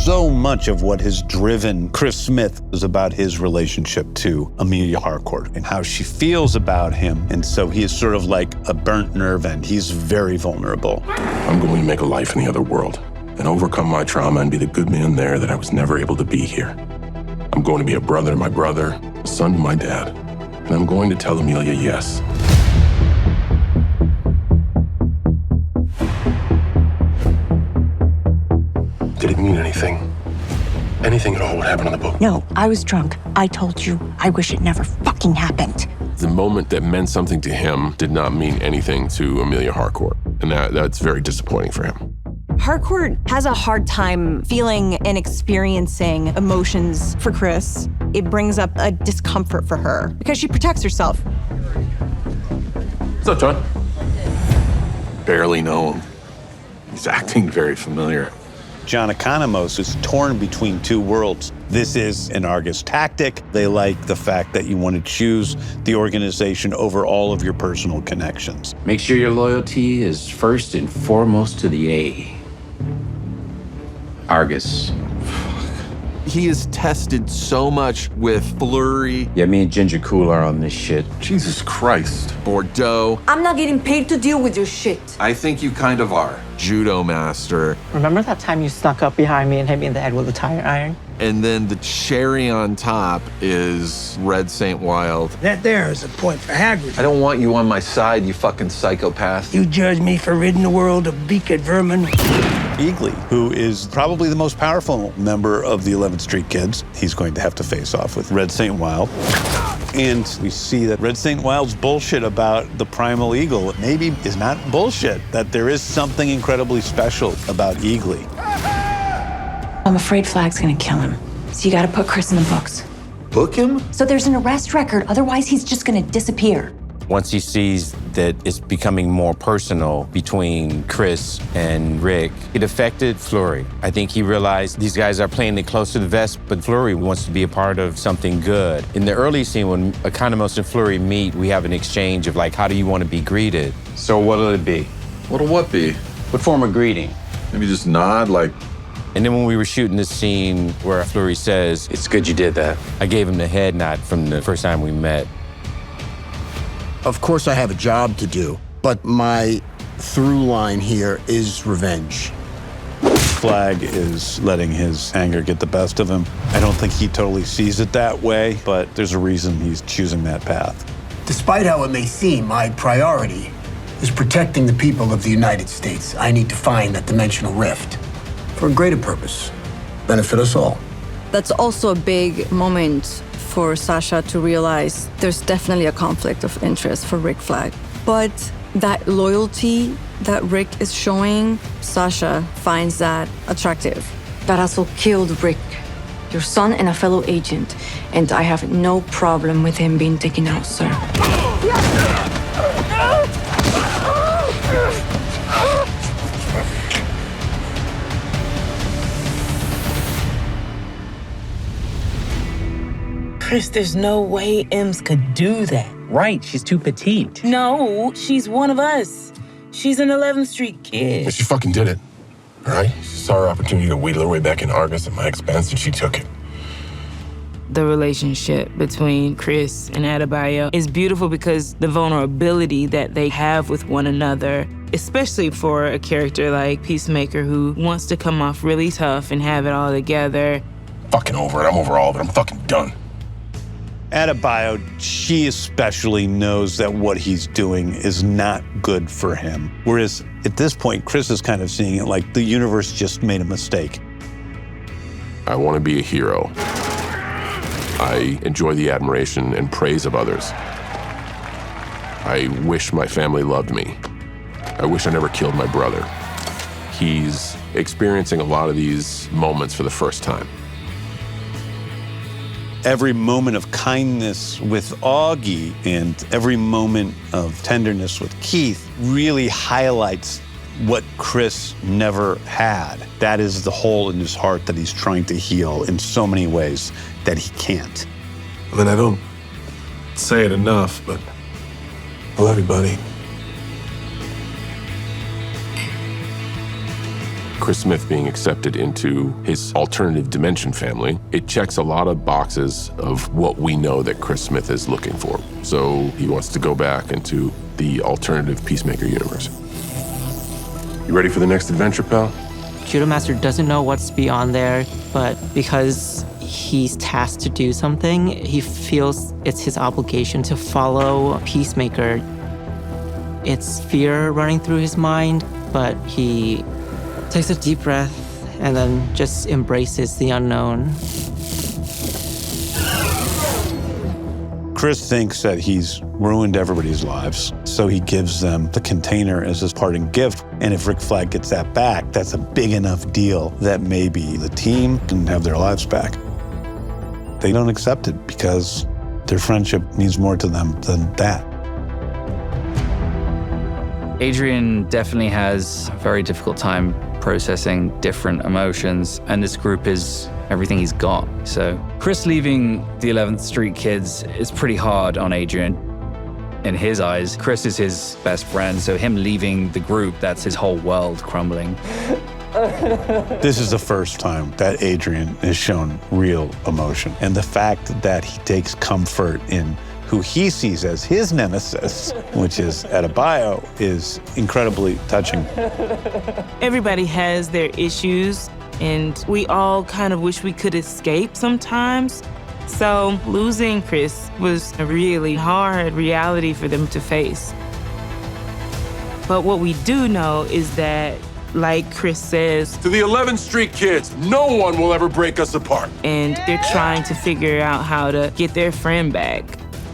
so much of what has driven Chris Smith is about his relationship to Amelia Harcourt and how she feels about him. And so he is sort of like a burnt nerve end. He's very vulnerable. I'm going to make a life in the other world and overcome my trauma and be the good man there that I was never able to be here. I'm going to be a brother to my brother, a son to my dad, and I'm going to tell Amelia yes. Did it mean anything? Anything at all what happened on the boat? No, I was drunk. I told you, I wish it never fucking happened. The moment that meant something to him did not mean anything to Amelia Harcourt, and that's very disappointing for him. Harcourt has a hard time feeling and experiencing emotions for Chris. It brings up a discomfort for her because she protects herself. What's up, John? Barely know him. He's acting very familiar. John Economos is torn between two worlds. This is an A.R.G.U.S tactic. They like the fact that you want to choose the organization over all of your personal connections. Make sure your loyalty is first and foremost to the A.R.G.U.S. He is tested so much with Fleury. Yeah, me and Ginger Cool are on this shit. Jesus Christ. Bordeaux. I'm not getting paid to deal with your shit. I think you kind of are. Judo master. Remember that time you snuck up behind me and hit me in the head with a tire iron? And then the cherry on top is Red St. Wild. That there is a point for Hagrid. I don't want you on my side, you fucking psychopath. You judge me for ridding the world of beaked vermin. Eagly, who is probably the most powerful member of the 11th Street Kids. He's going to have to face off with Red St. Wild. And we see that Red St. Wild's bullshit about the primal eagle maybe is not bullshit, that there is something incredibly special about Eagly. I'm afraid Flag's gonna kill him. So you gotta put Chris in the books. Book him? So there's an arrest record, otherwise he's just gonna disappear. Once he sees that it's becoming more personal between Chris and Rick, it affected Fleury. I think he realized these guys are playing it close to the vest, but Fleury wants to be a part of something good. In the early scene, when Economos and Fleury meet, we have an exchange of like, how do you want to be greeted? So what'll it be? What'll what be? What form of greeting? Maybe just nod like... And then when we were shooting this scene where Fleury says, It's good you did that. I gave him the head nod from the first time we met. Of course I have a job to do, but my through line here is revenge. Flag is letting his anger get the best of him. I don't think he totally sees it that way, but there's a reason he's choosing that path. Despite how it may seem, my priority is protecting the people of the United States. I need to find that dimensional rift for a greater purpose, benefit us all. That's also a big moment for Sasha to realize there's definitely a conflict of interest for Rick Flag. But that loyalty that Rick is showing, Sasha finds that attractive. Barasso killed Rick, your son and a fellow agent, and I have no problem with him being taken out, sir. Chris, there's no way Ems could do that. Right, she's too petite. No, she's one of us. She's an 11th Street kid. But she fucking did it, all right? She saw her opportunity to wheedle her way back in A.R.G.U.S at my expense, and she took it. The relationship between Chris and Adebayo is beautiful because the vulnerability that they have with one another, especially for a character like Peacemaker who wants to come off really tough and have it all together. Fucking over it. I'm over all of it. I'm fucking done. Adebayo, she especially knows that what he's doing is not good for him. Whereas at this point, Chris is kind of seeing it like the universe just made a mistake. I want to be a hero. I enjoy the admiration and praise of others. I wish my family loved me. I wish I never killed my brother. He's experiencing a lot of these moments for the first time. Every moment of kindness with Augie and every moment of tenderness with Keith really highlights what Chris never had. That is the hole in his heart that he's trying to heal in so many ways that he can't. I mean, I don't say it enough, but I love you, buddy. Chris Smith being accepted into his alternative dimension family, it checks a lot of boxes of what we know that Chris Smith is looking for. So he wants to go back into the alternative Peacemaker universe. You ready for the next adventure, pal? Judo Master doesn't know what's beyond there, but because he's tasked to do something, he feels it's his obligation to follow Peacemaker. It's fear running through his mind, but he takes a deep breath and then just embraces the unknown. Chris thinks that he's ruined everybody's lives, so he gives them the container as his parting gift. And if Rick Flag gets that back, that's a big enough deal that maybe the team can have their lives back. They don't accept it because their friendship means more to them than that. Adrian definitely has a very difficult time processing different emotions, and this group is everything he's got. So Chris leaving the 11th Street Kids is pretty hard on Adrian. In his eyes, Chris is his best friend, so him leaving the group, that's his whole world crumbling. This is the first time that Adrian has shown real emotion. And the fact that he takes comfort in who he sees as his nemesis, which is A.R.G.U.S, is incredibly touching. Everybody has their issues, and we all kind of wish we could escape sometimes. So losing Chris was a really hard reality for them to face. But what we do know is that, like Chris says, to the 11th Street Kids, no one will ever break us apart. And they're trying to figure out how to get their friend back.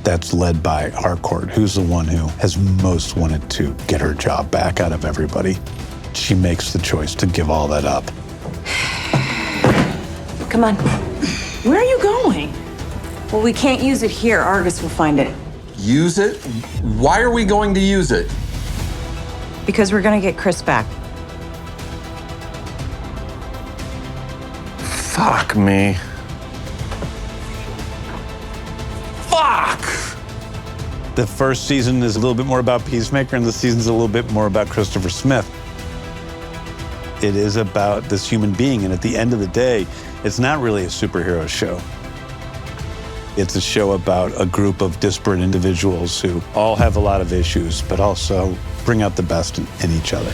That's led by Harcourt, who's the one who has most wanted to get her job back out of everybody. She makes the choice to give all that up. Come on. Where are you going? Well, we can't use it here. Argus will find it. Use it? Why are we going to use it? Because we're gonna get Chris back. Fuck me. Fuck! The first season is a little bit more about Peacemaker, and the season's a little bit more about Christopher Smith. It is about this human being, and at the end of the day, it's not really a superhero show. It's a show about a group of disparate individuals who all have a lot of issues, but also bring out the best in each other.